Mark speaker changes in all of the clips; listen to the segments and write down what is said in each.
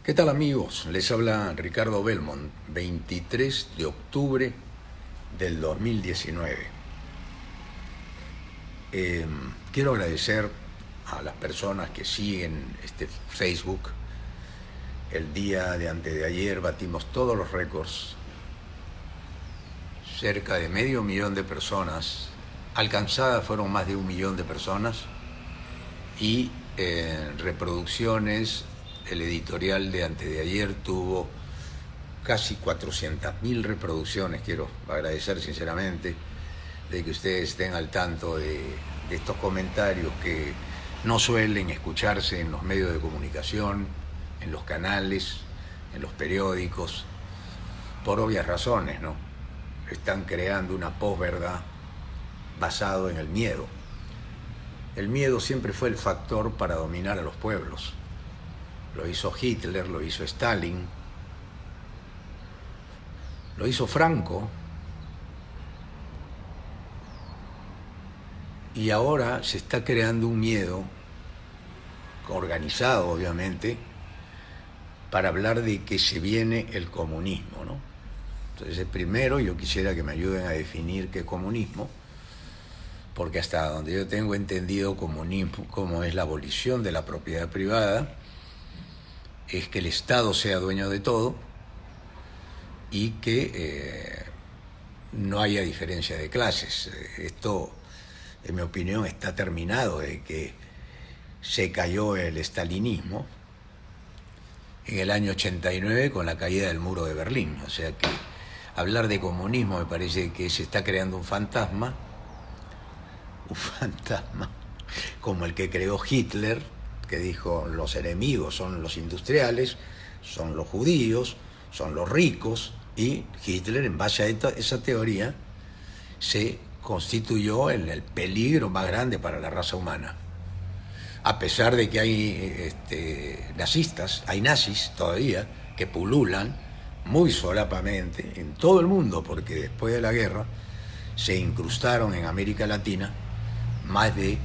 Speaker 1: ¿Qué tal amigos? Les habla Ricardo Belmont, 23 de octubre del 2019. Quiero agradecer a las personas que siguen este Facebook. El día de antes de ayer batimos todos los récords. Cerca de 500.000 de personas. Alcanzadas fueron más de 1 millón de personas. Y reproducciones. El editorial de antes de ayer tuvo casi 400.000 reproducciones. Quiero agradecer sinceramente de que ustedes estén al tanto de estos comentarios que no suelen escucharse en los medios de comunicación, en los canales, en los periódicos, por obvias razones, ¿no? Están creando una posverdad basado en el miedo. El miedo siempre fue el factor para dominar a los pueblos. Lo hizo Hitler, lo hizo Stalin, lo hizo Franco, y ahora se está creando un miedo, organizado obviamente, para hablar de que se viene el comunismo, ¿no? Entonces, primero yo quisiera que me ayuden a definir qué es comunismo, porque hasta donde yo tengo entendido, comunismo como es la abolición de la propiedad privada, es que el Estado sea dueño de todo y que no haya diferencia de clases. Esto, en mi opinión, está terminado de que se cayó el estalinismo en el año 89 con la caída del muro de Berlín. O sea que hablar de comunismo me parece que se está creando un fantasma como el que creó Hitler, que dijo: los enemigos son los industriales, son los judíos, son los ricos, y Hitler, en base a esa teoría, se constituyó en el peligro más grande para la raza humana. A pesar de que hay hay nazis todavía que pululan muy solapamente en todo el mundo, porque después de la guerra se incrustaron en América Latina más de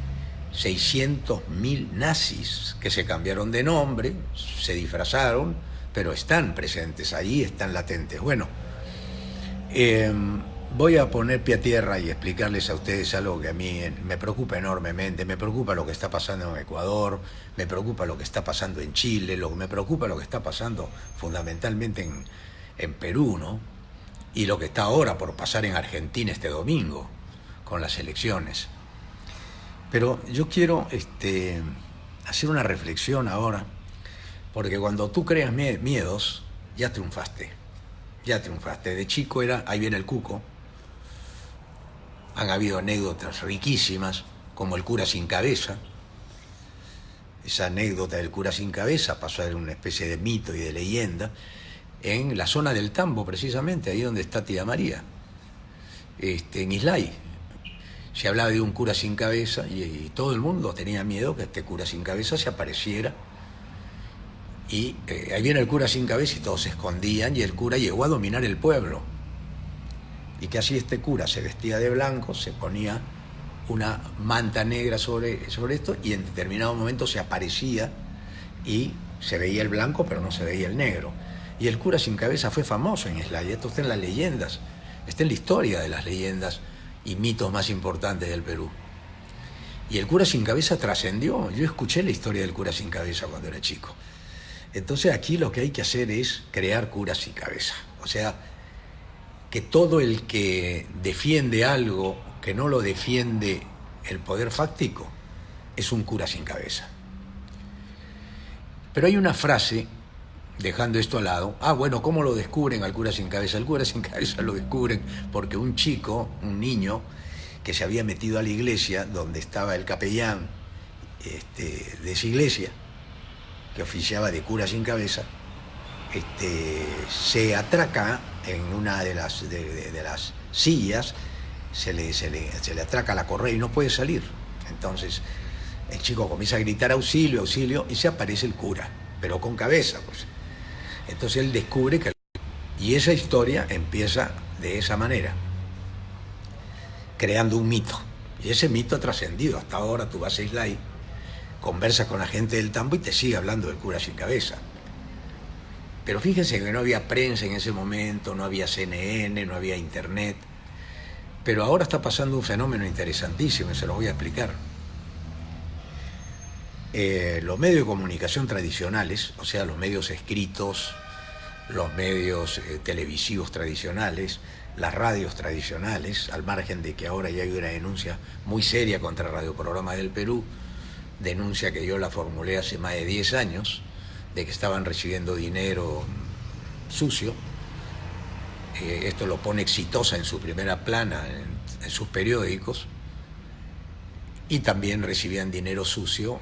Speaker 1: 600.000 nazis que se cambiaron de nombre, se disfrazaron, pero están presentes ahí, están latentes. Bueno, voy a poner pie a tierra y explicarles a ustedes algo que a mí me preocupa enormemente. Me preocupa lo que está pasando en Ecuador, me preocupa lo que está pasando en Chile, me preocupa lo que está pasando fundamentalmente en Perú, ¿no? Y lo que está ahora por pasar en Argentina este domingo con las elecciones. Pero yo quiero hacer una reflexión ahora, porque cuando tú creas miedos, ya triunfaste. De chico era, ahí viene el cuco. Han habido anécdotas riquísimas, como el cura sin cabeza. Esa anécdota del cura sin cabeza pasó a ser una especie de mito y de leyenda en la zona del Tambo, precisamente, ahí donde está Tía María, en Islay. Se hablaba de un cura sin cabeza y todo el mundo tenía miedo que este cura sin cabeza se apareciera. Y ahí viene el cura sin cabeza y todos se escondían, y el cura llegó a dominar el pueblo. Y que así este cura se vestía de blanco, se ponía una manta negra sobre esto, y en determinado momento se aparecía y se veía el blanco pero no se veía el negro. Y el cura sin cabeza fue famoso en Islay. Esto está en las leyendas, está en la historia de las leyendas y mitos más importantes del Perú. Y el cura sin cabeza trascendió. Yo escuché la historia del cura sin cabeza cuando era chico. Entonces aquí lo que hay que hacer es crear curas sin cabeza. O sea, que todo el que defiende algo que no lo defiende el poder fáctico es un cura sin cabeza. Pero hay una frase, dejando esto al lado. Bueno, ¿cómo lo descubren al cura sin cabeza? El cura sin cabeza lo descubren porque un niño que se había metido a la iglesia donde estaba el capellán de esa iglesia, que oficiaba de cura sin cabeza, se atraca en una de las sillas, se le atraca la correa y no puede salir. Entonces el chico comienza a gritar: auxilio, auxilio, y se aparece el cura, pero con cabeza, pues. Entonces él descubre que... Y esa historia empieza de esa manera, creando un mito. Y ese mito ha trascendido. Hasta ahora tú vas a Islay, conversas con la gente del Tambo y te sigue hablando del cura sin cabeza. Pero fíjense que no había prensa en ese momento, no había CNN, no había Internet. Pero ahora está pasando un fenómeno interesantísimo y se lo voy a explicar. Los medios de comunicación tradicionales, o sea, los medios escritos, los medios televisivos tradicionales, las radios tradicionales, al margen de que ahora ya hay una denuncia muy seria contra Radio Programa del Perú, denuncia que yo la formulé hace más de 10 años, de que estaban recibiendo dinero sucio. Esto lo pone Exitosa en su primera plana en sus periódicos, y también recibían dinero sucio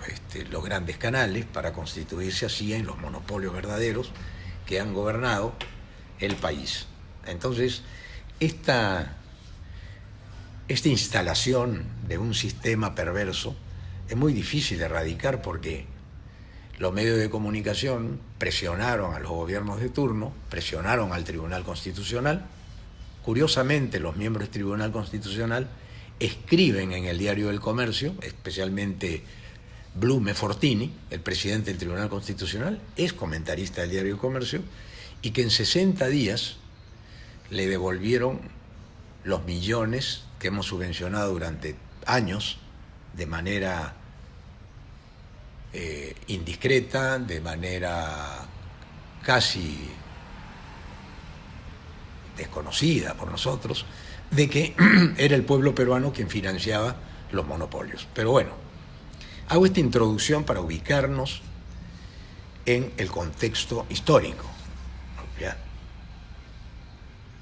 Speaker 1: los grandes canales para constituirse así en los monopolios verdaderos que han gobernado el país. Entonces, esta instalación de un sistema perverso es muy difícil de erradicar porque los medios de comunicación presionaron a los gobiernos de turno, presionaron al Tribunal Constitucional. Curiosamente, los miembros del Tribunal Constitucional escriben en el Diario del Comercio, especialmente Blume Fortini, el presidente del Tribunal Constitucional, es comentarista del Diario del Comercio, y que en 60 días le devolvieron los millones que hemos subvencionado durante años de manera indiscreta, de manera casi desconocida por nosotros, de que era el pueblo peruano quien financiaba los monopolios. Pero bueno, hago esta introducción para ubicarnos en el contexto histórico, ¿ya?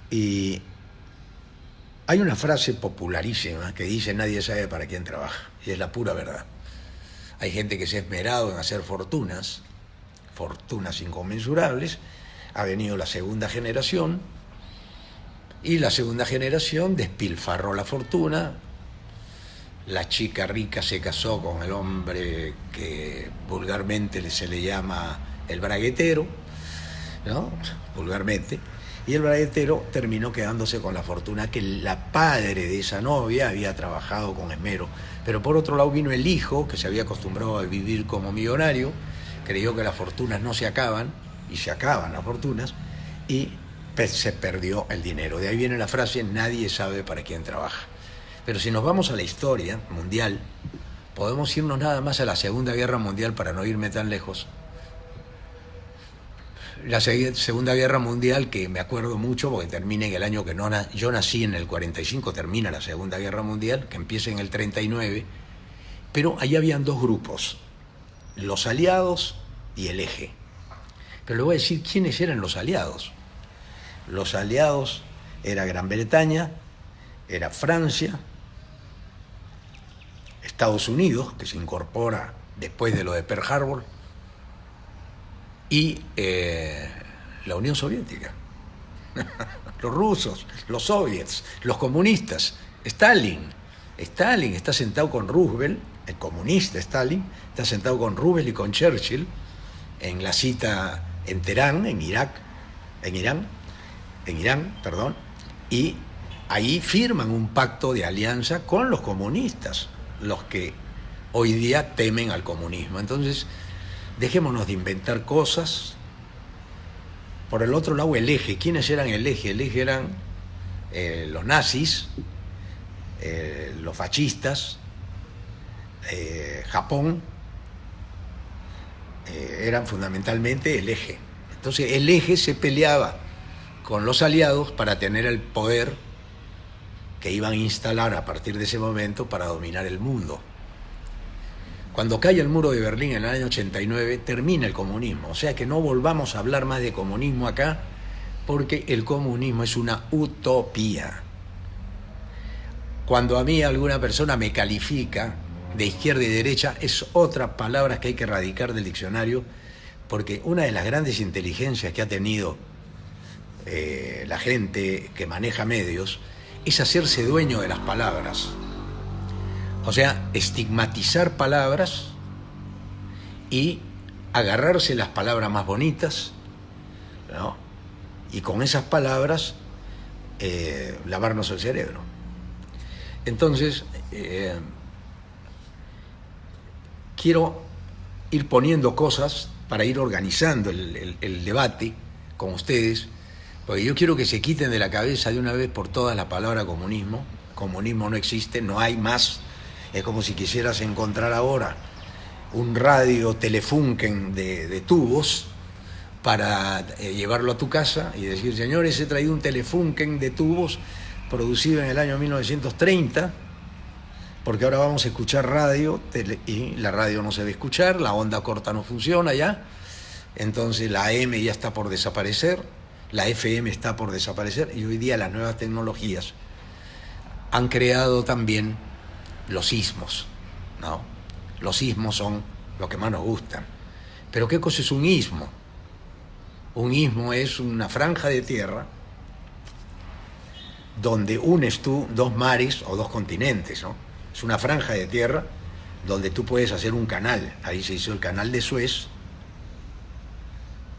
Speaker 1: Y hay una frase popularísima que dice: nadie sabe para quién trabaja, y es la pura verdad. Hay gente que se ha esmerado en hacer fortunas inconmensurables. Ha venido la segunda generación, y la segunda generación despilfarró la fortuna. La chica rica se casó con el hombre que vulgarmente se le llama el braguetero, ¿no? Vulgarmente. Y el braguetero terminó quedándose con la fortuna que la padre de esa novia había trabajado con esmero. Pero por otro lado vino el hijo, que se había acostumbrado a vivir como millonario, creyó que las fortunas no se acaban, y se acaban las fortunas, y se perdió el dinero. De ahí viene la frase: nadie sabe para quién trabaja. Pero si nos vamos a la historia mundial, podemos irnos nada más a la Segunda Guerra Mundial para no irme tan lejos. La Segunda Guerra Mundial, que me acuerdo mucho porque termina en el año que yo nací, en el 45, termina la Segunda Guerra Mundial, que empieza en el 39, pero ahí habían dos grupos, los aliados y el eje. Pero le voy a decir quiénes eran los aliados. Los aliados era Gran Bretaña, era Francia, Estados Unidos, que se incorpora después de lo de Pearl Harbor, y la Unión Soviética. Los rusos, los soviets, los comunistas. Stalin está sentado con Roosevelt, el comunista Stalin, está sentado con Roosevelt y con Churchill en la cita en Teherán, en Irán, y ahí firman un pacto de alianza con los comunistas, los que hoy día temen al comunismo. Entonces, dejémonos de inventar cosas. Por el otro lado, el eje. ¿Quiénes eran el eje? El eje eran los nazis, los fascistas, Japón, eran fundamentalmente el eje. Entonces, el eje se peleaba con los aliados para tener el poder que iban a instalar a partir de ese momento para dominar el mundo. Cuando cae el muro de Berlín en el año 89, termina el comunismo. O sea que no volvamos a hablar más de comunismo acá, porque el comunismo es una utopía. Cuando a mí alguna persona me califica de izquierda y derecha, es otra palabra que hay que erradicar del diccionario, porque una de las grandes inteligencias que ha tenido la gente que maneja medios es hacerse dueño de las palabras. O sea, estigmatizar palabras y agarrarse las palabras más bonitas, ¿no? Y con esas palabras lavarnos el cerebro. Entonces, quiero ir poniendo cosas para ir organizando el debate con ustedes, porque yo quiero que se quiten de la cabeza de una vez por todas la palabra comunismo. Comunismo no existe, no hay más. Es como si quisieras encontrar ahora un radio Telefunken de tubos para llevarlo a tu casa y decir, señores, he traído un Telefunken de tubos producido en el año 1930, porque ahora vamos a escuchar radio, y la radio no se debe escuchar, la onda corta no funciona ya, entonces la AM ya está por desaparecer, la FM está por desaparecer, y hoy día las nuevas tecnologías han creado también los ismos, ¿no? Los ismos son lo que más nos gustan. Pero ¿qué cosa es un istmo? Un istmo es una franja de tierra donde unes tú dos mares o dos continentes, ¿no? Es una franja de tierra donde tú puedes hacer un canal. Ahí se hizo el canal de Suez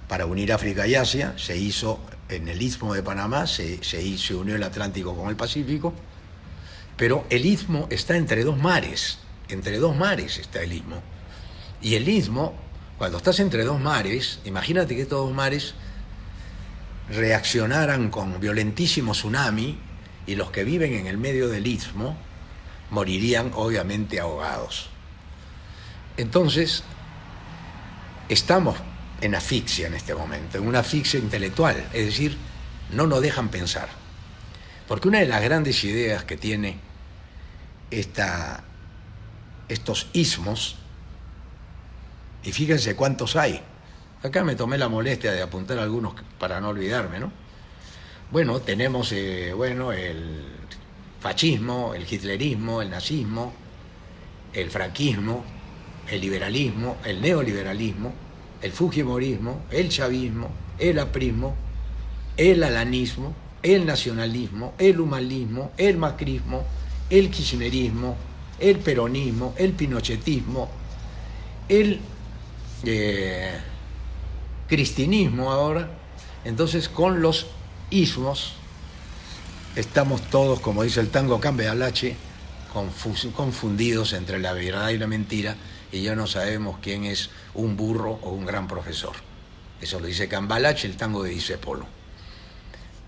Speaker 1: para unir África y Asia. Se hizo en el istmo de Panamá, se unió el Atlántico con el Pacífico. Pero el istmo está entre dos mares está el istmo. Y el istmo, cuando estás entre dos mares, imagínate que estos dos mares reaccionaran con violentísimo tsunami y los que viven en el medio del istmo morirían obviamente ahogados. Entonces, estamos en asfixia en este momento, en una asfixia intelectual, es decir, no nos dejan pensar. Porque una de las grandes ideas que tiene estos istmos, y fíjense cuántos hay, acá me tomé la molestia de apuntar algunos para no olvidarme, ¿no? Bueno, tenemos el fascismo, el hitlerismo, el nazismo, el franquismo, el liberalismo, el neoliberalismo, el fujimorismo, el chavismo, el aprismo, el alanismo, el nacionalismo, el humanismo, el macrismo, el kirchnerismo, el peronismo, el pinochetismo, el cristinismo ahora. Entonces, con los ismos estamos todos, como dice el tango Cambalache, confundidos entre la verdad y la mentira, y ya no sabemos quién es un burro o un gran profesor. Eso lo dice Cambalache, el tango de Discépolo,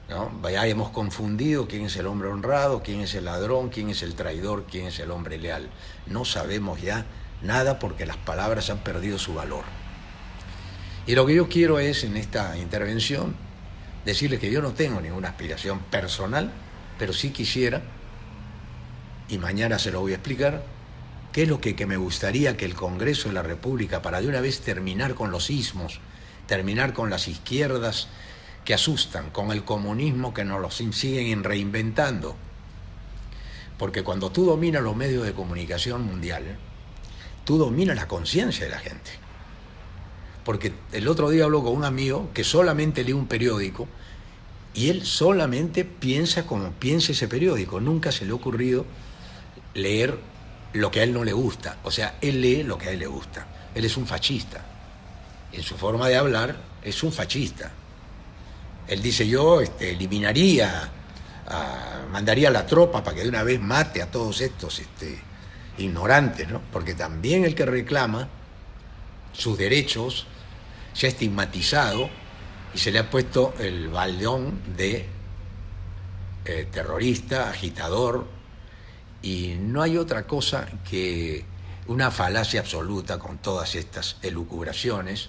Speaker 1: ¿no? Ya hemos confundido quién es el hombre honrado, quién es el ladrón, quién es el traidor, quién es el hombre leal. No sabemos ya nada porque las palabras han perdido su valor. Y lo que yo quiero es, en esta intervención, decirles que yo no tengo ninguna aspiración personal, pero sí quisiera, y mañana se lo voy a explicar, qué es lo que me gustaría que el Congreso de la República, para de una vez terminar con los ismos, terminar con las izquierdas que asustan, con el comunismo que nos lo siguen reinventando. Porque cuando tú dominas los medios de comunicación mundial, tú dominas la conciencia de la gente. Porque el otro día hablo con un amigo que solamente lee un periódico y él solamente piensa como piensa ese periódico. Nunca se le ha ocurrido leer lo que a él no le gusta. O sea, él lee lo que a él le gusta. Él es un fascista. En su forma de hablar es un fascista. Él dice, yo mandaría a la tropa para que de una vez mate a todos estos ignorantes, ¿no? Porque también el que reclama sus derechos se ha estigmatizado y se le ha puesto el baldón de terrorista, agitador, y no hay otra cosa que una falacia absoluta con todas estas elucubraciones,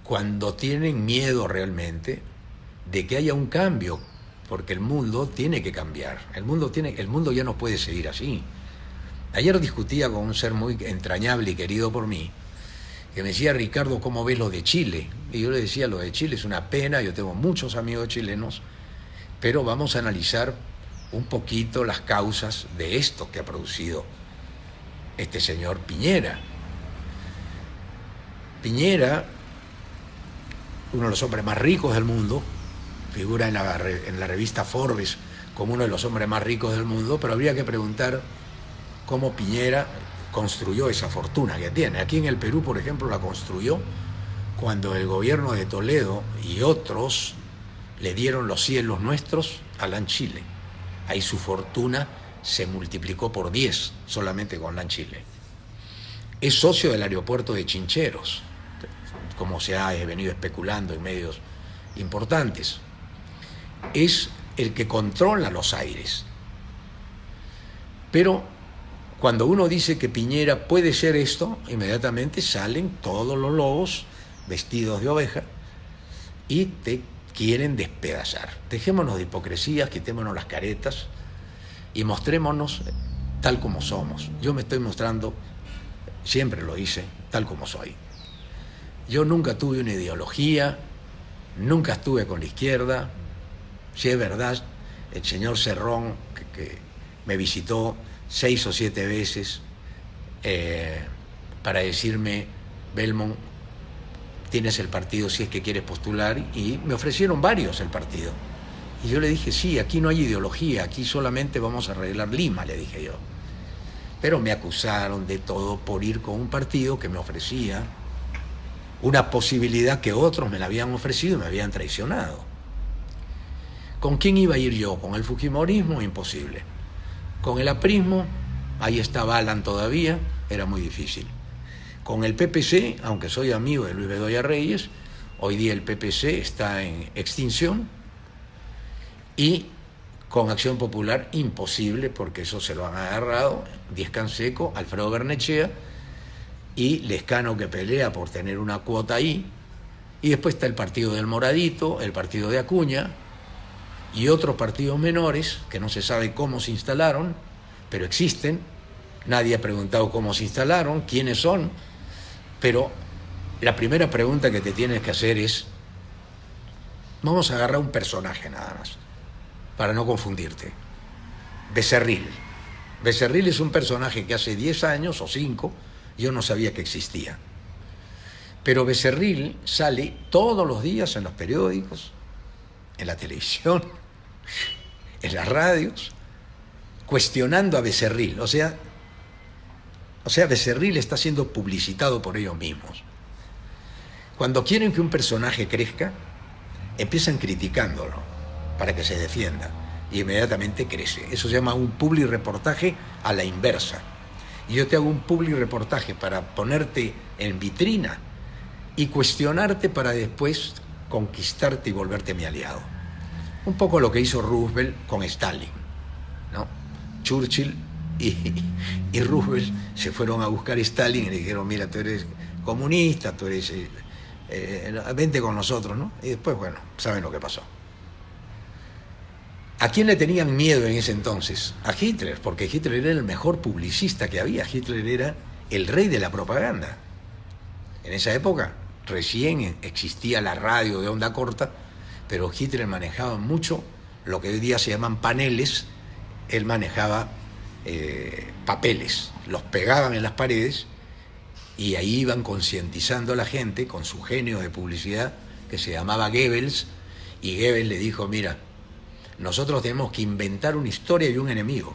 Speaker 1: cuando tienen miedo realmente de que haya un cambio, porque el mundo tiene que cambiar, el mundo ya no puede seguir así. Ayer discutía con un ser muy entrañable y querido por mí, que me decía, Ricardo, ¿cómo ves lo de Chile? Y yo le decía, lo de Chile es una pena, yo tengo muchos amigos chilenos, pero vamos a analizar un poquito las causas de esto que ha producido este señor Piñera. Piñera, uno de los hombres más ricos del mundo, figura en la revista Forbes como uno de los hombres más ricos del mundo, pero habría que preguntar cómo Piñera construyó esa fortuna que tiene. Aquí en el Perú, por ejemplo, la construyó cuando el gobierno de Toledo y otros le dieron los cielos nuestros a LAN Chile. Ahí su fortuna se multiplicó por 10 solamente con LAN Chile. Es socio del aeropuerto de Chincheros, como se ha venido especulando en medios importantes. Es el que controla los aires. Pero cuando uno dice que Piñera puede ser esto, inmediatamente salen todos los lobos vestidos de oveja y te quieren despedazar. Dejémonos de hipocresías, quitémonos las caretas y mostrémonos tal como somos. Yo me estoy mostrando, siempre lo hice, tal como soy. Yo nunca tuve una ideología, nunca estuve con la izquierda. Si es verdad, el señor Cerrón, que me visitó 6 o 7 veces para decirme, Belmont, tienes el partido si es que quieres postular, y me ofrecieron varios el partido. Y yo le dije, sí, aquí no hay ideología, aquí solamente vamos a arreglar Lima, le dije yo. Pero me acusaron de todo por ir con un partido que me ofrecía una posibilidad que otros me la habían ofrecido y me habían traicionado. ¿Con quién iba a ir yo? ¿Con el fujimorismo? Imposible. Con el aprismo, ahí estaba Alan todavía, era muy difícil. Con el PPC, aunque soy amigo de Luis Bedoya Reyes, hoy día el PPC está en extinción, y con Acción Popular, imposible, porque eso se lo han agarrado Díez Canseco, Alfredo Barnechea y Lescano, que pelea por tener una cuota ahí, y después está el partido del Moradito, el partido de Acuña, y otros partidos menores que no se sabe cómo se instalaron, pero existen. Nadie ha preguntado cómo se instalaron, quiénes son, pero la primera pregunta que te tienes que hacer es, vamos a agarrar un personaje nada más, para no confundirte. Becerril. Becerril es un personaje que hace 10 años o 5 yo no sabía que existía. Pero Becerril sale todos los días en los periódicos, en la televisión, en las radios, cuestionando a Becerril. O sea, Becerril está siendo publicitado por ellos mismos. Cuando quieren que un personaje crezca, empiezan criticándolo para que se defienda y inmediatamente crece. Eso se llama un publireportaje a la inversa. Y yo te hago un publireportaje para ponerte en vitrina y cuestionarte para después conquistarte y volverte mi aliado. Un poco lo que hizo Roosevelt con Stalin, ¿no? Churchill y Roosevelt se fueron a buscar a Stalin y le dijeron, mira, tú eres comunista, tú eres... vente con nosotros, ¿no? Y después, bueno, saben lo que pasó. ¿A quién le tenían miedo en ese entonces? A Hitler, porque Hitler era el mejor publicista que había. Hitler era el rey de la propaganda. En esa época recién existía la radio de onda corta, pero Hitler manejaba mucho lo que hoy día se llaman paneles. Él manejaba papeles, los pegaban en las paredes y ahí iban concientizando a la gente con su genio de publicidad que se llamaba Goebbels, y Goebbels le dijo, mira, nosotros tenemos que inventar una historia y un enemigo,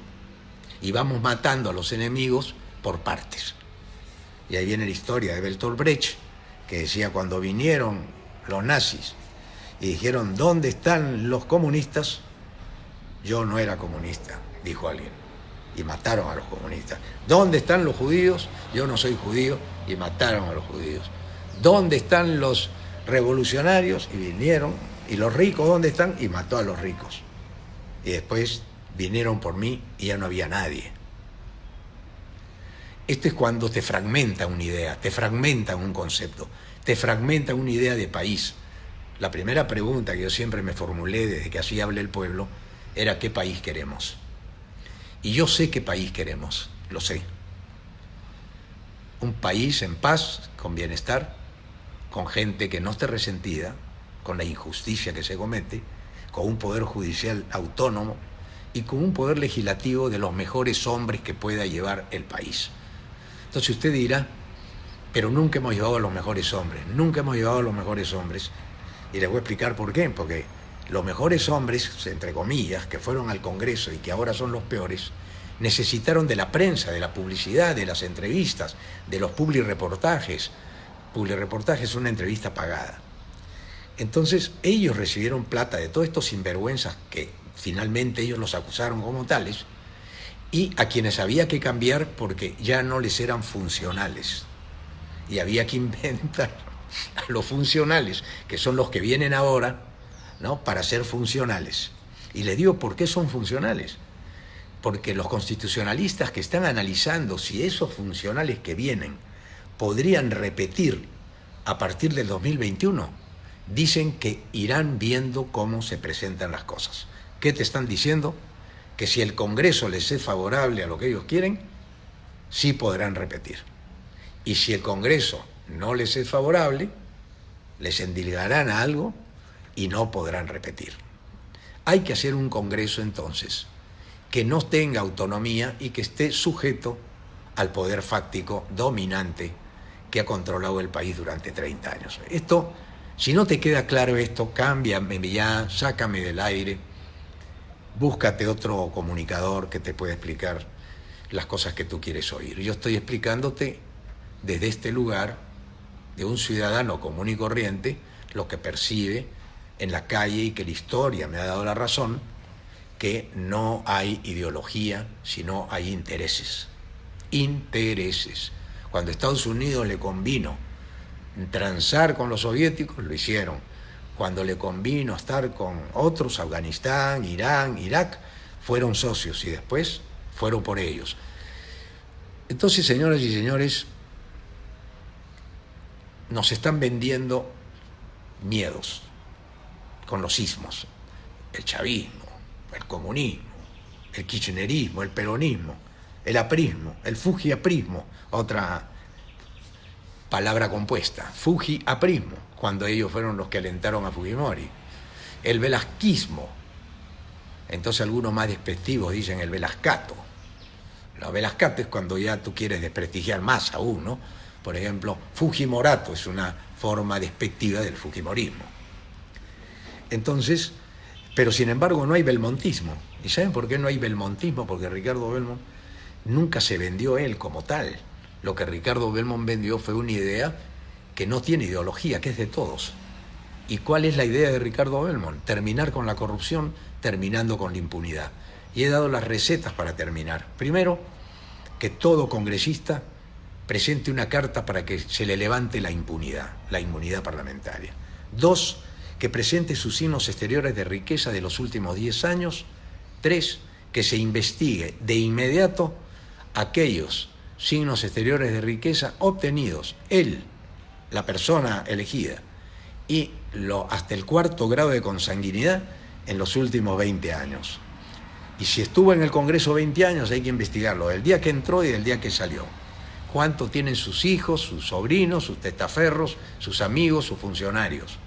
Speaker 1: y vamos matando a los enemigos por partes. Y ahí viene la historia de Bertolt Brecht, que decía, cuando vinieron los nazis y dijeron, ¿dónde están los comunistas? Yo no era comunista, dijo alguien, y mataron a los comunistas. ¿Dónde están los judíos? Yo no soy judío, y mataron a los judíos. ¿Dónde están los revolucionarios? Y vinieron. ¿Y los ricos dónde están? Y mató a los ricos. Y después vinieron por mí y ya no había nadie. Esto es cuando te fragmenta una idea, te fragmenta un concepto, te fragmenta una idea de país. La primera pregunta que yo siempre me formulé desde que así hable el pueblo era ¿qué país queremos? Y yo sé qué país queremos, lo sé. Un país en paz, con bienestar, con gente que no esté resentida, con la injusticia que se comete, con un poder judicial autónomo y con un poder legislativo de los mejores hombres que pueda llevar el país. Entonces usted dirá, pero nunca hemos llevado a los mejores hombres, nunca hemos llevado a los mejores hombres. Y les voy a explicar por qué, porque los mejores hombres, entre comillas, que fueron al Congreso y que ahora son los peores, necesitaron de la prensa, de la publicidad, de las entrevistas, de los publireportajes. Publireportaje es una entrevista pagada. Entonces ellos recibieron plata de todos estos sinvergüenzas que finalmente ellos los acusaron como tales, y a quienes había que cambiar porque ya no les eran funcionales. Y había que inventar a los funcionales, que son los que vienen ahora, ¿no?, para ser funcionales. Y les digo por qué son funcionales. Porque los constitucionalistas que están analizando si esos funcionales que vienen podrían repetir a partir del 2021, dicen que irán viendo cómo se presentan las cosas. ¿Qué te están diciendo? Que si el Congreso les es favorable a lo que ellos quieren, sí podrán repetir. Y si el Congreso no les es favorable, les endilgarán a algo y no podrán repetir. Hay que hacer un Congreso entonces que no tenga autonomía y que esté sujeto al poder fáctico dominante que ha controlado el país durante 30 años. Esto, si no te queda claro esto, cámbiame ya, sácame del aire, búscate otro comunicador que te pueda explicar las cosas que tú quieres oír. Yo estoy explicándote desde este lugar de un ciudadano común y corriente lo que percibe en la calle y que la historia me ha dado la razón, que no hay ideología, sino hay intereses. Intereses. Cuando a Estados Unidos le convino transar con los soviéticos, lo hicieron. Cuando le convino estar con otros, Afganistán, Irán, Irak, fueron socios y después fueron por ellos. Entonces, señoras y señores, nos están vendiendo miedos con los sismos, el chavismo, el comunismo, el kirchnerismo, el peronismo, el aprismo, el fujiaprismo, otra palabra compuesta, fujiaprismo, cuando ellos fueron los que alentaron a Fujimori, el velasquismo, entonces algunos más despectivos dicen el velascato. Lo velascato es cuando ya tú quieres desprestigiar más aún, ¿no? Por ejemplo, fujimorato es una forma despectiva del fujimorismo. Entonces, pero sin embargo no hay belmontismo. ¿Y saben por qué no hay belmontismo? Porque Ricardo Belmont nunca se vendió él como tal. Lo que Ricardo Belmont vendió fue una idea que no tiene ideología, que es de todos. ¿Y cuál es la idea de Ricardo Belmont? Terminar con la corrupción, terminando con la impunidad. Y he dado las recetas para terminar. Primero, que todo congresista presente una carta para que se le levante la inmunidad parlamentaria. Dos, que presente sus signos exteriores de riqueza de los últimos 10 años. Tres, que se investigue de inmediato aquellos signos exteriores de riqueza obtenidos, él, la persona elegida, y hasta el 4º grado de consanguinidad en los últimos 20 años. Y si estuvo en el Congreso 20 años, hay que investigarlo, del día que entró y del día que salió. Cuánto tienen sus hijos, sus sobrinos, sus testaferros, sus amigos, sus funcionarios.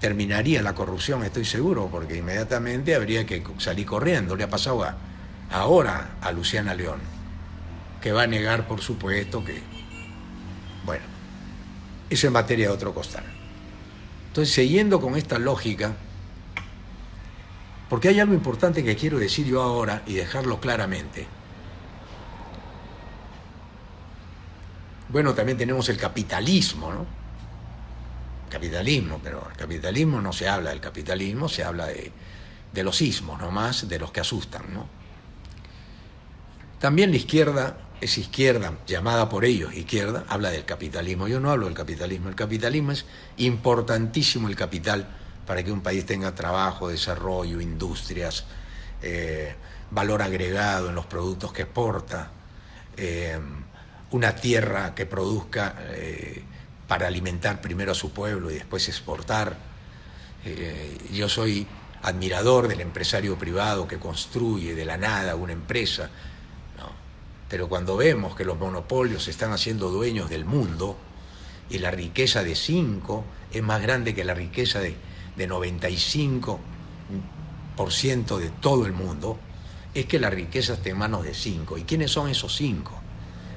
Speaker 1: Terminaría la corrupción, estoy seguro, porque inmediatamente habría que salir corriendo. Le ha pasado ahora a Luciana León, que va a negar, por supuesto, que... Bueno, eso en materia de otro costal. Entonces, siguiendo con esta lógica, porque hay algo importante que quiero decir yo ahora y dejarlo claramente. Bueno, también tenemos el capitalismo, ¿no? Capitalismo, pero el capitalismo no se habla del capitalismo, se habla de los sismos nomás, de los que asustan, ¿no? También la izquierda es izquierda, llamada por ellos izquierda, habla del capitalismo. Yo no hablo del capitalismo. El capitalismo es importantísimo, el capital, para que un país tenga trabajo, desarrollo, industrias, valor agregado en los productos que exporta, una tierra que produzca para alimentar primero a su pueblo y después exportar. Yo soy admirador del empresario privado que construye de la nada una empresa, ¿no? Pero cuando vemos que los monopolios se están haciendo dueños del mundo y la riqueza de 5 es más grande que la riqueza de 95% de todo el mundo, es que la riqueza está en manos de 5. ¿Y quiénes son esos 5?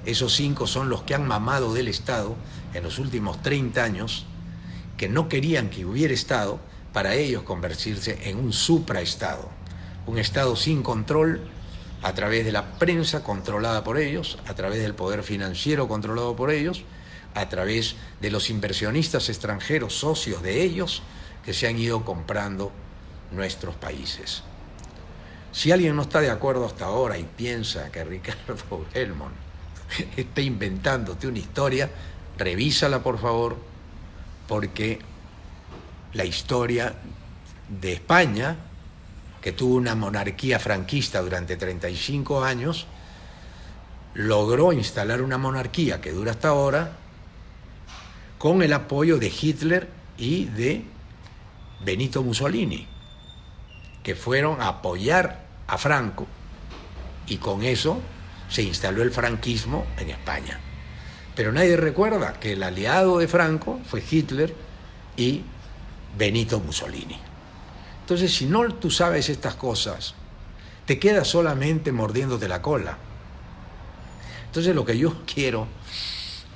Speaker 1: Esos 5 son los que han mamado del Estado en los últimos 30 años, que no querían que hubiera Estado, para ellos convertirse en un supraestado, un Estado sin control, a través de la prensa controlada por ellos, a través del poder financiero controlado por ellos, a través de los inversionistas extranjeros socios de ellos, que se han ido comprando nuestros países. Si alguien no está de acuerdo hasta ahora y piensa que Ricardo Belmont está inventándote una historia, revísala por favor, porque la historia de España, que tuvo una monarquía franquista durante 35 años, logró instalar una monarquía que dura hasta ahora con el apoyo de Hitler y de Benito Mussolini, que fueron a apoyar a Franco, y con eso se instaló el franquismo en España. Pero nadie recuerda que el aliado de Franco fue Hitler y Benito Mussolini. Entonces, si no tú sabes estas cosas, te quedas solamente mordiéndote la cola. Entonces, lo que yo quiero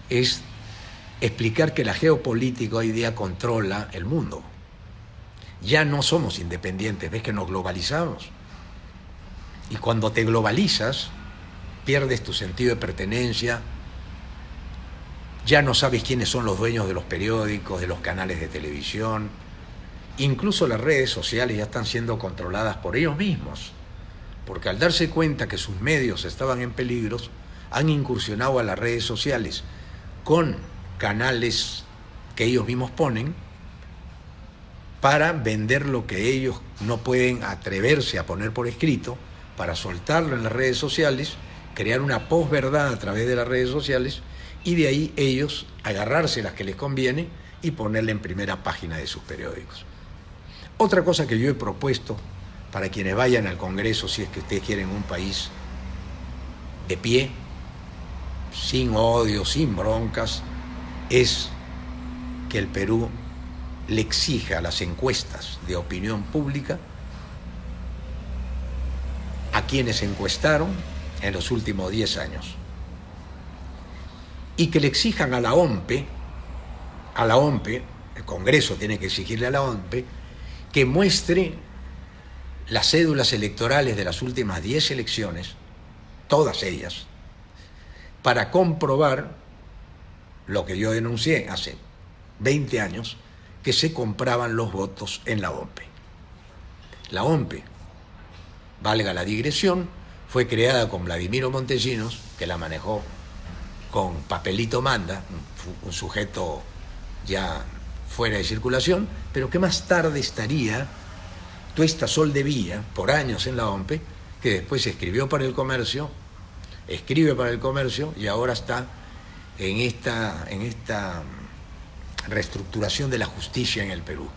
Speaker 1: es explicar que la geopolítica hoy día controla el mundo. Ya no somos independientes, ves que nos globalizamos. Y cuando te globalizas, pierdes tu sentido de pertenencia, ya no sabes quiénes son los dueños de los periódicos, de los canales de televisión. Incluso las redes sociales ya están siendo controladas por ellos mismos, porque al darse cuenta que sus medios estaban en peligro, han incursionado a las redes sociales con canales que ellos mismos ponen para vender lo que ellos no pueden atreverse a poner por escrito, para soltarlo en las redes sociales, crear una posverdad a través de las redes sociales, y de ahí ellos agarrarse las que les conviene y ponerla en primera página de sus periódicos. Otra cosa que yo he propuesto para quienes vayan al Congreso, si es que ustedes quieren un país de pie, sin odio, sin broncas, es que el Perú le exija a las encuestas de opinión pública a quienes encuestaron en los últimos 10 años, y que le exijan a la OMPE, el Congreso tiene que exigirle a la OMPE, que muestre las cédulas electorales de las últimas 10 elecciones, todas ellas, para comprobar lo que yo denuncié hace 20 años, que se compraban los votos en la OMPE. La OMPE, valga la digresión, fue creada con Vladimiro Montesinos, que la manejó con Papelito Manda, un sujeto ya fuera de circulación, pero que más tarde estaría Tuesta Soldevilla, por años en la OMPE, que después escribe para el comercio y ahora está en esta reestructuración de la justicia en el Perú.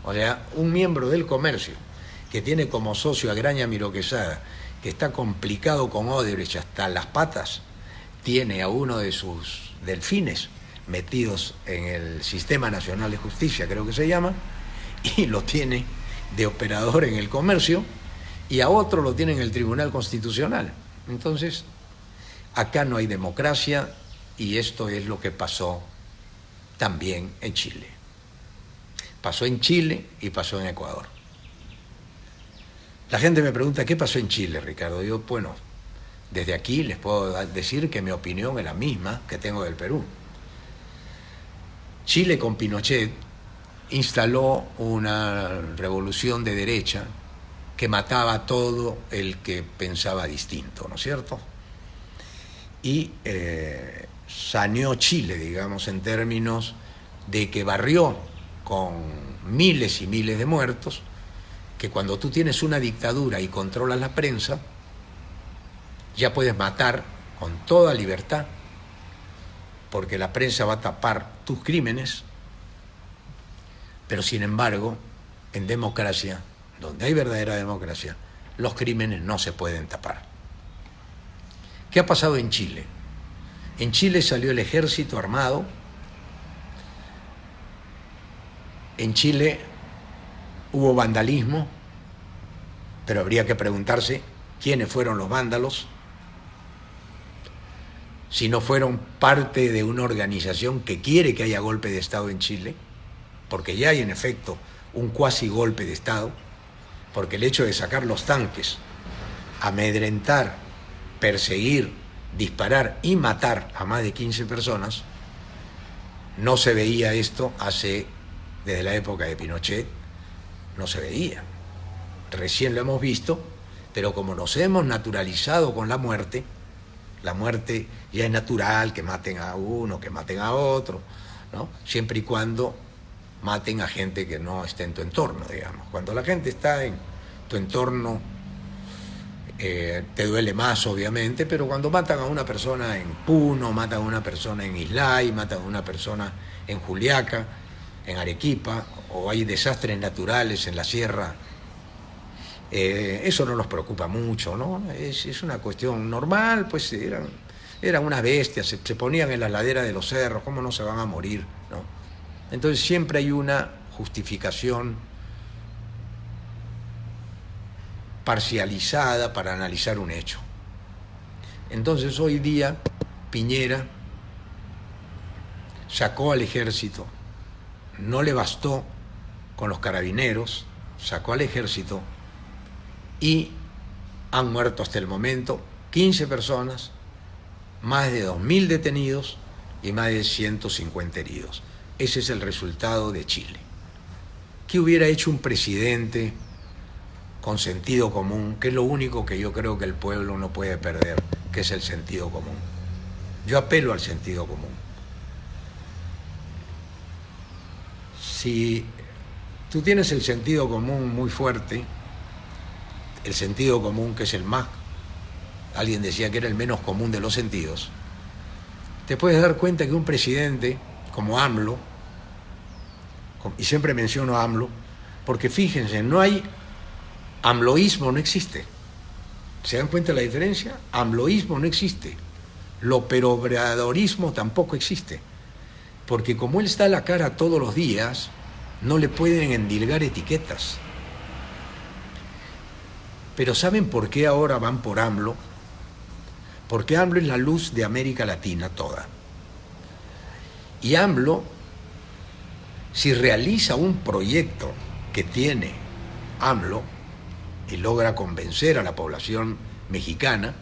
Speaker 1: O sea, un miembro del comercio que tiene como socio a Graña Miró Quesada, que está complicado con Odebrecht hasta las patas, tiene a uno de sus delfines metidos en el Sistema Nacional de Justicia, creo que se llama, y lo tiene de operador en el comercio, y a otro lo tiene en el Tribunal Constitucional. Entonces, acá no hay democracia, y esto es lo que pasó también en Chile. Pasó en Chile y pasó en Ecuador. La gente me pregunta, ¿qué pasó en Chile, Ricardo? Yo, bueno, desde aquí les puedo decir que mi opinión es la misma que tengo del Perú. Chile con Pinochet instaló una revolución de derecha que mataba a todo el que pensaba distinto, ¿no es cierto? Y saneó Chile, digamos, en términos de que barrió con miles y miles de muertos, que cuando tú tienes una dictadura y controlas la prensa, ya puedes matar con toda libertad, porque la prensa va a tapar tus crímenes, pero sin embargo, en democracia, donde hay verdadera democracia, los crímenes no se pueden tapar. ¿Qué ha pasado en Chile? En Chile salió el ejército armado, en Chile hubo vandalismo, pero habría que preguntarse quiénes fueron los vándalos, si no fueron parte de una organización que quiere que haya golpe de Estado en Chile, porque ya hay en efecto un cuasi golpe de Estado, porque el hecho de sacar los tanques, amedrentar, perseguir, disparar y matar a más de 15 personas, no se veía esto desde la época de Pinochet, no se veía. Recién lo hemos visto, pero como nos hemos naturalizado con la muerte ya es natural que maten a uno, que maten a otro, ¿no? Siempre y cuando maten a gente que no esté en tu entorno, digamos. Cuando la gente está en tu entorno, te duele más, obviamente, pero cuando matan a una persona en Puno, matan a una persona en Islay, matan a una persona en Juliaca, en Arequipa, o hay desastres naturales en la sierra, eso no nos preocupa mucho, ¿no? Es una cuestión normal, pues eran unas bestias, se ponían en las laderas de los cerros, ¿cómo no se van a morir, no? Entonces siempre hay una justificación parcializada para analizar un hecho. Entonces hoy día Piñera sacó al ejército, no le bastó con los carabineros, sacó al ejército y han muerto hasta el momento 15 personas, más de 2.000 detenidos y más de 150 heridos. Ese es el resultado de Chile. ¿Qué hubiera hecho un presidente con sentido común? Que es lo único que yo creo que el pueblo no puede perder, que es el sentido común. Yo apelo al sentido común. Si tú tienes el sentido común muy fuerte, el sentido común que es el más, alguien decía que era el menos común de los sentidos, te puedes dar cuenta que un presidente como AMLO, y siempre menciono a AMLO, porque fíjense, no hay AMLOísmo, no existe. ¿Se dan cuenta de la diferencia? AMLOísmo no existe. Loperobradorismo tampoco existe. Porque como él está a la cara todos los días, no le pueden endilgar etiquetas. Pero ¿saben por qué ahora van por AMLO? Porque AMLO es la luz de América Latina toda. Y AMLO, si realiza un proyecto que tiene AMLO y logra convencer a la población mexicana,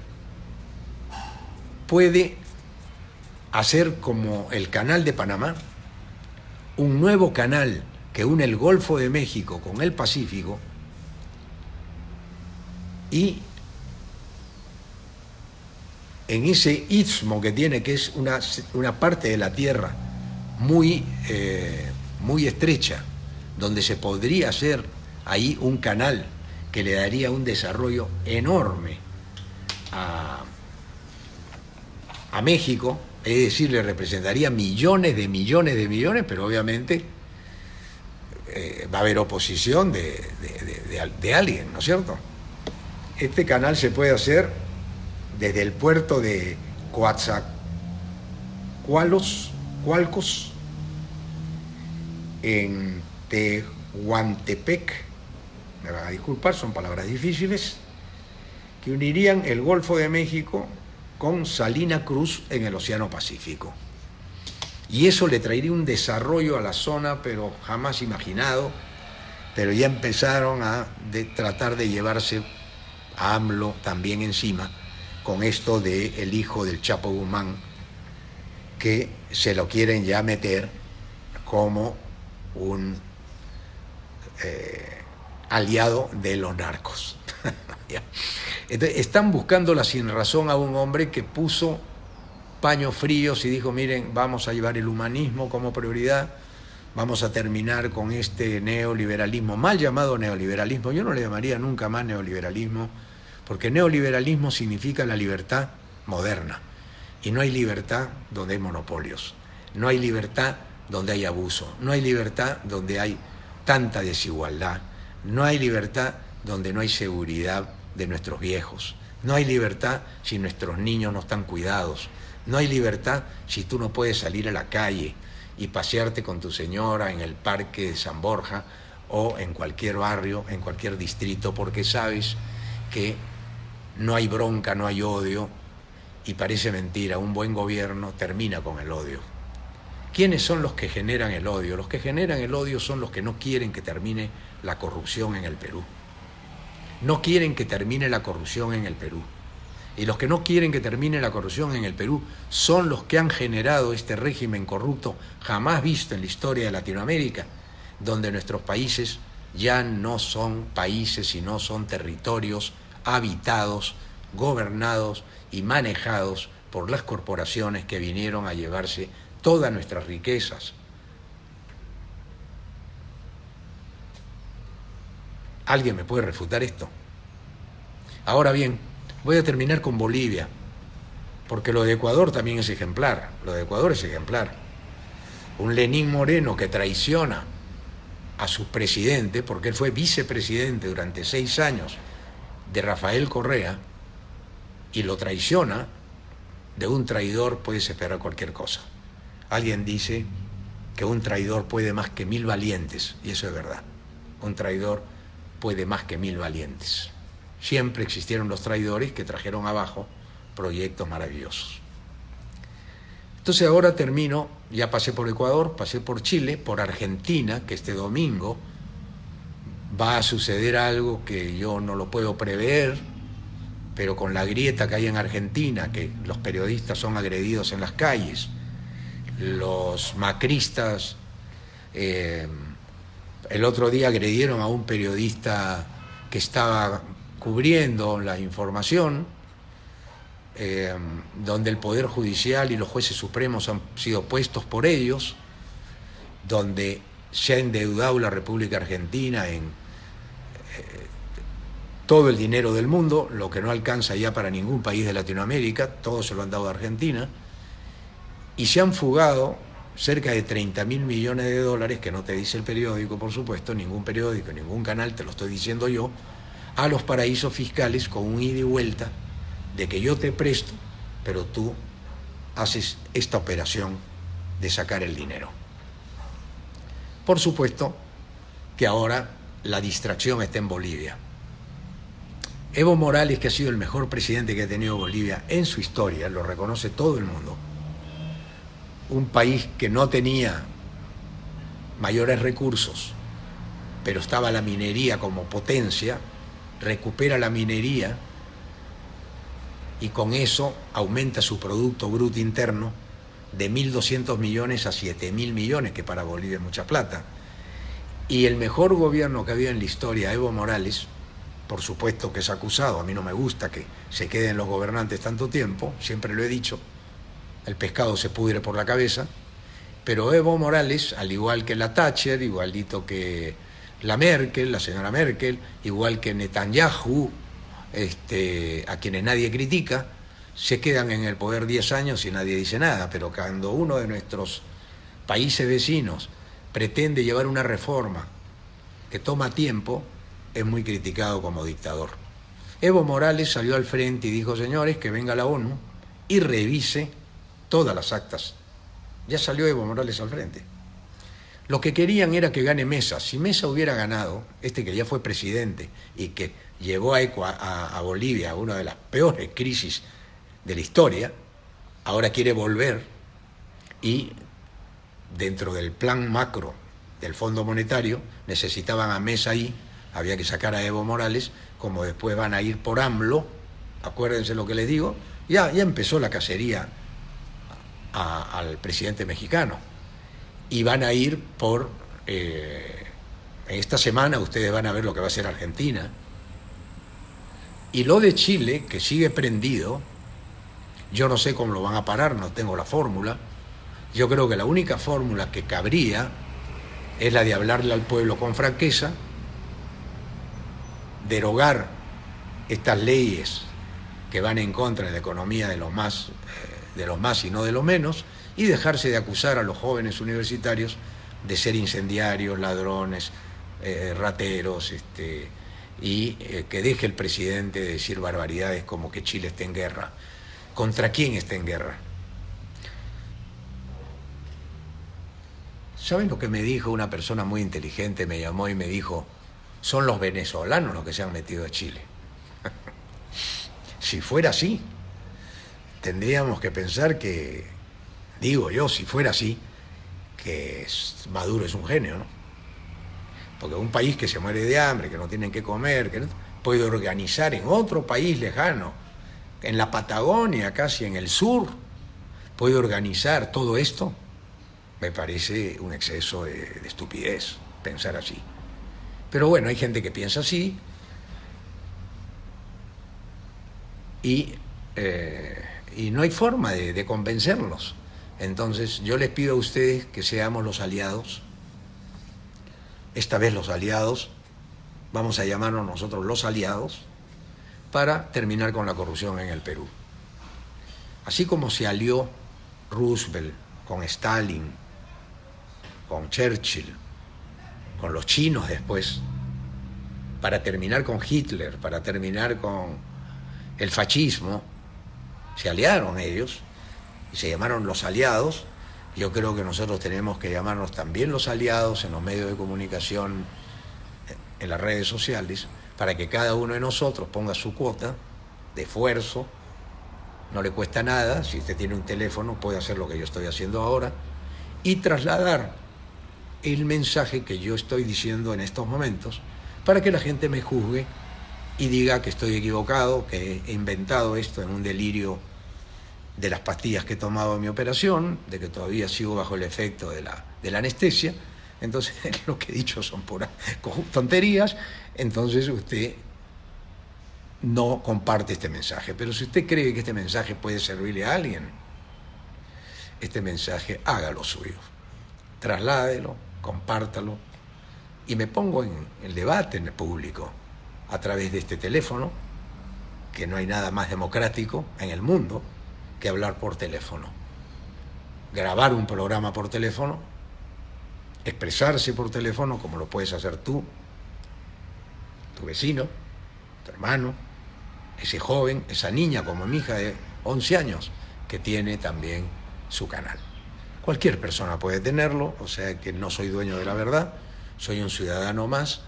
Speaker 1: puede hacer como el Canal de Panamá, un nuevo canal que une el Golfo de México con el Pacífico, y en ese istmo que tiene, que es una parte de la Tierra muy estrecha, donde se podría hacer ahí un canal que le daría un desarrollo enorme a México, es decir, le representaría millones de millones, pero obviamente va a haber oposición de alguien, ¿no es cierto? Este canal se puede hacer desde el puerto de Coatzacoalcos, en Tehuantepec, me van a disculpar, son palabras difíciles, que unirían el Golfo de México con Salina Cruz en el Océano Pacífico. Y eso le traería un desarrollo a la zona, pero jamás imaginado, pero ya empezaron a tratar de llevarse a AMLO también encima, con esto del hijo del Chapo Guzmán, que se lo quieren ya meter como un aliado de los narcos. Entonces, están buscando la sinrazón a un hombre que puso paños fríos y dijo, miren, vamos a llevar el humanismo como prioridad, vamos a terminar con este neoliberalismo, mal llamado neoliberalismo. Yo no le llamaría nunca más neoliberalismo, porque neoliberalismo significa la libertad moderna, y no hay libertad donde hay monopolios, no hay libertad donde hay abuso, no hay libertad donde hay tanta desigualdad, no hay libertad donde no hay seguridad de nuestros viejos, no hay libertad si nuestros niños no están cuidados, no hay libertad si tú no puedes salir a la calle y pasearte con tu señora en el parque de San Borja o en cualquier barrio, en cualquier distrito, porque sabes que no hay bronca, no hay odio, y parece mentira, un buen gobierno termina con el odio. ¿Quiénes son los que generan el odio? Los que generan el odio son los que no quieren que termine la corrupción en el Perú. No quieren que termine la corrupción en el Perú. Y los que no quieren que termine la corrupción en el Perú son los que han generado este régimen corrupto jamás visto en la historia de Latinoamérica, donde nuestros países ya no son países, sino son territorios habitados, gobernados y manejados por las corporaciones que vinieron a llevarse todas nuestras riquezas. ¿Alguien me puede refutar esto? Ahora bien, voy a terminar con Bolivia, porque lo de Ecuador también es ejemplar. Lo de Ecuador es ejemplar. Un Lenín Moreno que traiciona a su presidente, porque él fue vicepresidente durante 6 años de Rafael Correa, y lo traiciona. De un traidor puedes esperar cualquier cosa. Alguien dice que un traidor puede más que 1000 valientes, y eso es verdad. Un traidor puede más que 1000 valientes. Siempre existieron los traidores que trajeron abajo proyectos maravillosos. Entonces ahora termino, ya pasé por Ecuador, pasé por Chile, por Argentina, que este domingo va a suceder algo que yo no lo puedo prever, pero con la grieta que hay en Argentina, que los periodistas son agredidos en las calles, los macristas, el otro día agredieron a un periodista que estaba cubriendo la información, donde el Poder Judicial y los jueces supremos han sido puestos por ellos, donde se ha endeudado la República Argentina en todo el dinero del mundo, lo que no alcanza ya para ningún país de Latinoamérica, todo se lo han dado a Argentina, y se han fugado cerca de 30.000 millones de dólares, que no te dice el periódico, por supuesto, ningún periódico, ningún canal, te lo estoy diciendo yo, a los paraísos fiscales con un ida y vuelta de que yo te presto, pero tú haces esta operación de sacar el dinero. Por supuesto que ahora la distracción está en Bolivia. Evo Morales, que ha sido el mejor presidente que ha tenido Bolivia en su historia, lo reconoce todo el mundo. Un país que no tenía mayores recursos, pero estaba la minería como potencia, recupera la minería y con eso aumenta su Producto Bruto Interno de 1.200 millones a 7.000 millones, que para Bolivia es mucha plata. Y el mejor gobierno que ha habido en la historia, Evo Morales, por supuesto que es acusado, a mí no me gusta que se queden los gobernantes tanto tiempo, siempre lo he dicho, el pescado se pudre por la cabeza, pero Evo Morales, al igual que la Thatcher, igualito que la Merkel, la señora Merkel, igual que Netanyahu, a quienes nadie critica, se quedan en el poder 10 años y nadie dice nada, pero cuando uno de nuestros países vecinos pretende llevar una reforma que toma tiempo, es muy criticado como dictador. Evo Morales salió al frente y dijo, señores, que venga la ONU y revise todas las actas. Ya salió Evo Morales al frente. Lo que querían era que gane Mesa. Si Mesa hubiera ganado, que ya fue presidente y que llevó a Bolivia a una de las peores crisis de la historia, ahora quiere volver y dentro del plan macro del Fondo Monetario necesitaban a Mesa ahí, había que sacar a Evo Morales, como después van a ir por AMLO, acuérdense lo que les digo, ya empezó la cacería al presidente mexicano, y van a ir por, esta semana ustedes van a ver lo que va a hacer Argentina, y lo de Chile, que sigue prendido, yo no sé cómo lo van a parar, no tengo la fórmula, yo creo que la única fórmula que cabría es la de hablarle al pueblo con franqueza, derogar estas leyes que van en contra de la economía de los más y no de los menos, y dejarse de acusar a los jóvenes universitarios de ser incendiarios, ladrones, rateros, y que deje el presidente de decir barbaridades como que Chile está en guerra. ¿Contra quién está en guerra? ¿Saben lo que me dijo una persona muy inteligente? Me llamó y me dijo, son los venezolanos los que se han metido a Chile. Si fuera así, tendríamos que pensar que, digo yo, si fuera así, que Maduro es un genio, ¿no? Porque un país que se muere de hambre, que no tienen que comer, que no, puede organizar en otro país lejano, en la Patagonia, casi en el sur, puede organizar todo esto. Me parece un exceso de estupidez pensar así. Pero bueno, hay gente que piensa así y no hay forma de convencerlos. Entonces yo les pido a ustedes que seamos los aliados, esta vez los aliados vamos a llamarnos nosotros los aliados, para terminar con la corrupción en el Perú. Así como se alió Roosevelt con Stalin, con Churchill, con los chinos después, para terminar con Hitler, para terminar con el fascismo, se aliaron ellos y se llamaron los aliados. Yo creo que nosotros tenemos que llamarnos también los aliados en los medios de comunicación, en las redes sociales, para que cada uno de nosotros ponga su cuota de esfuerzo. No le cuesta nada, si usted tiene un teléfono puede hacer lo que yo estoy haciendo ahora y trasladar el mensaje que yo estoy diciendo en estos momentos para que la gente me juzgue y diga que estoy equivocado, que he inventado esto en un delirio de las pastillas que he tomado en mi operación, de que todavía sigo bajo el efecto de la anestesia. Entonces lo que he dicho son puras tonterías. Entonces usted no comparte este mensaje. Pero si usted cree que este mensaje puede servirle a alguien, este mensaje hágalo suyo, trasládelo, compártalo y me pongo en el debate en el público a través de este teléfono, que no hay nada más democrático en el mundo que hablar por teléfono, grabar un programa por teléfono, expresarse por teléfono como lo puedes hacer tú, tu vecino, tu hermano, ese joven, esa niña como mi hija de 11 años que tiene también su canal. Cualquier persona puede tenerlo, o sea que no soy dueño de la verdad, soy un ciudadano más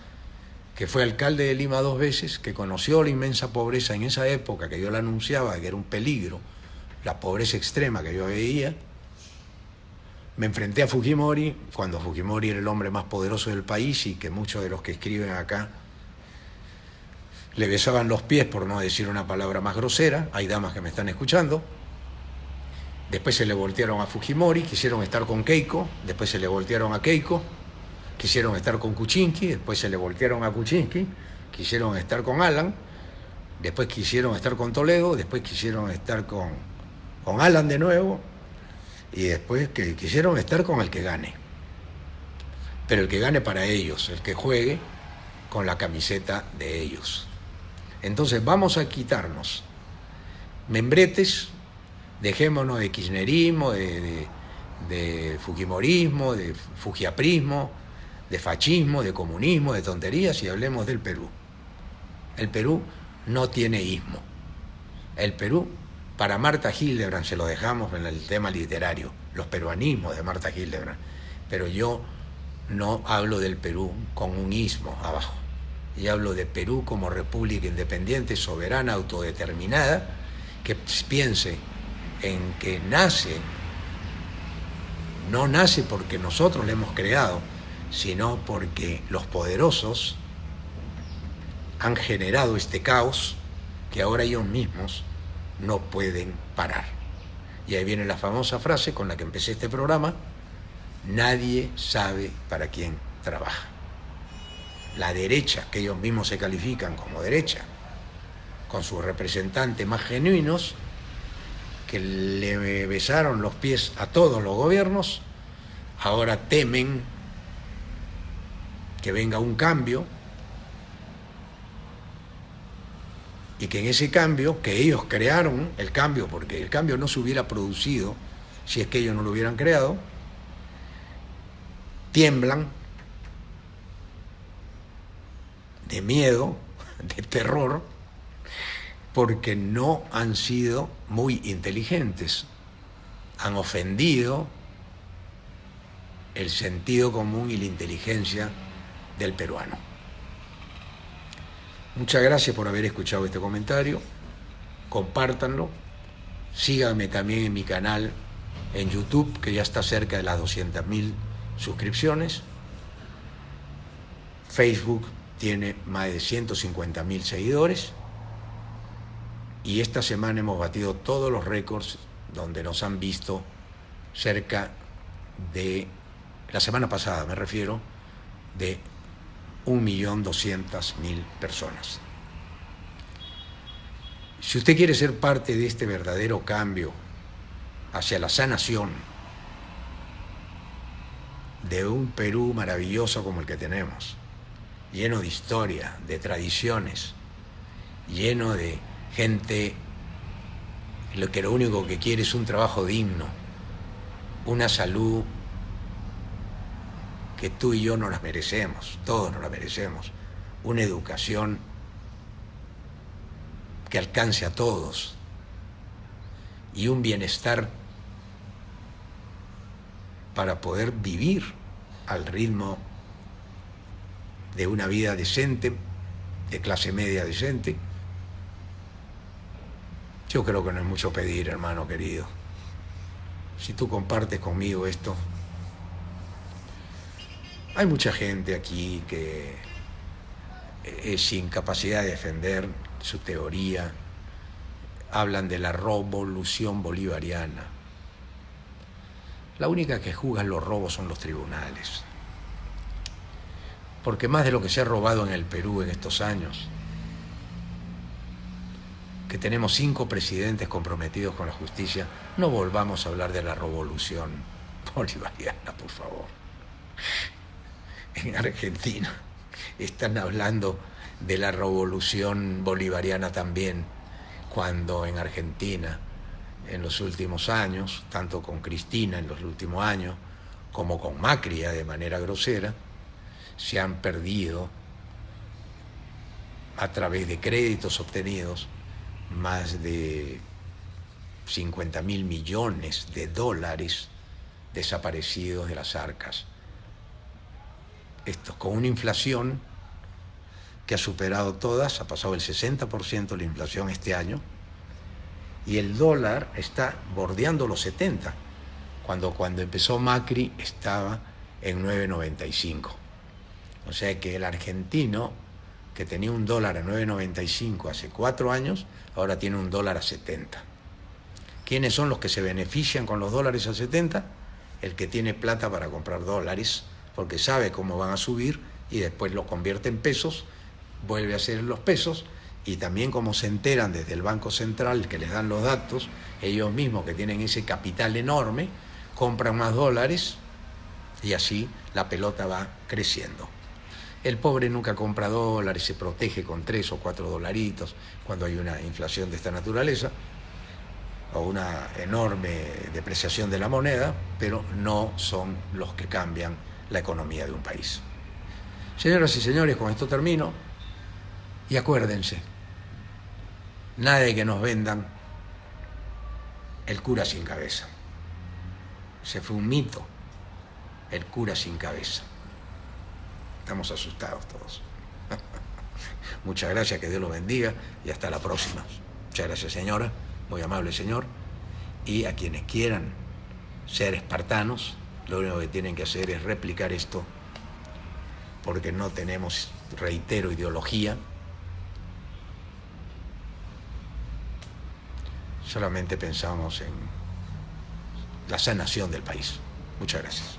Speaker 1: que fue alcalde de Lima 2 veces, que conoció la inmensa pobreza en esa época que yo la anunciaba, que era un peligro, la pobreza extrema que yo veía. Me enfrenté a Fujimori cuando Fujimori era el hombre más poderoso del país y que muchos de los que escriben acá le besaban los pies, por no decir una palabra más grosera. Hay damas que me están escuchando. Después se le voltearon a Fujimori, quisieron estar con Keiko, después se le voltearon a Keiko, quisieron estar con Kuczynski, después se le voltearon a Kuczynski, quisieron estar con Alan, después quisieron estar con Toledo, después quisieron estar con Alan de nuevo, y después que quisieron estar con el que gane. Pero el que gane para ellos, el que juegue con la camiseta de ellos. Entonces vamos a quitarnos membretes, dejémonos de kirchnerismo, de fujimorismo, de fujiaprismo, de fascismo, de comunismo, de tonterías y hablemos del Perú. El Perú no tiene ismo. El Perú, para Marta Hildebrand, se lo dejamos en el tema literario, los peruanismos de Marta Hildebrand, pero yo no hablo del Perú con un ismo abajo. Y hablo de Perú como república independiente, soberana, autodeterminada, que piense en que no nace porque nosotros le hemos creado, sino porque los poderosos han generado este caos que ahora ellos mismos no pueden parar. Y ahí viene la famosa frase con la que empecé este programa: nadie sabe para quién trabaja. La derecha, que ellos mismos se califican como derecha, con sus representantes más genuinos, que le besaron los pies a todos los gobiernos, ahora temen que venga un cambio y que en ese cambio, que ellos crearon el cambio, porque el cambio no se hubiera producido si es que ellos no lo hubieran creado, tiemblan de miedo, de terror, porque no han sido muy inteligentes, han ofendido el sentido común y la inteligencia del peruano. Muchas gracias por haber escuchado este comentario, compártanlo, síganme también en mi canal en YouTube, que ya está cerca de las 200.000 suscripciones. Facebook tiene más de 150.000 seguidores y esta semana hemos batido todos los récords donde nos han visto cerca de, la semana pasada me refiero, de 1.200.000 personas. Si usted quiere ser parte de este verdadero cambio hacia la sanación de un Perú maravilloso como el que tenemos, lleno de historia, de tradiciones, lleno de gente que lo único que quiere es un trabajo digno, una salud que tú y yo no las merecemos, todos nos la merecemos, una educación que alcance a todos y un bienestar para poder vivir al ritmo de una vida decente, de clase media decente. Yo creo que no es mucho pedir, hermano querido. Si tú compartes conmigo esto, hay mucha gente aquí que es sin capacidad de defender su teoría. Hablan de la revolución bolivariana. La única que juzga los robos son los tribunales. Porque más de lo que se ha robado en el Perú en estos años, que tenemos 5 presidentes comprometidos con la justicia, no volvamos a hablar de la revolución bolivariana, por favor. En Argentina están hablando de la revolución bolivariana también, cuando en Argentina, en los últimos años, tanto con Cristina en los últimos años, como con Macri de manera grosera, se han perdido, a través de créditos obtenidos, más de 50.000 millones de dólares desaparecidos de las arcas. Esto con una inflación que ha superado todas, ha pasado el 60% la inflación este año, y el dólar está bordeando los 70, cuando empezó Macri estaba en 9.95. O sea que el argentino, que tenía un dólar a 9.95 hace 4 años, ahora tiene un dólar a 70. ¿Quiénes son los que se benefician con los dólares a 70? El que tiene plata para comprar dólares, porque sabe cómo van a subir y después lo convierte en pesos, vuelve a hacer los pesos, y también como se enteran desde el Banco Central que les dan los datos, ellos mismos que tienen ese capital enorme, compran más dólares y así la pelota va creciendo. El pobre nunca compra dólares, se protege con 3 o 4 dolaritos cuando hay una inflación de esta naturaleza o una enorme depreciación de la moneda, pero no son los que cambian la economía de un país. Señoras y señores, con esto termino. Y acuérdense, nada de que nos vendan el cura sin cabeza. Se fue un mito, el cura sin cabeza. Estamos asustados todos. Muchas gracias, que Dios los bendiga y hasta la próxima. Muchas gracias, señora, muy amable señor. Y a quienes quieran ser espartanos, lo único que tienen que hacer es replicar esto, porque no tenemos, reitero, ideología. Solamente pensamos en la sanación del país. Muchas gracias.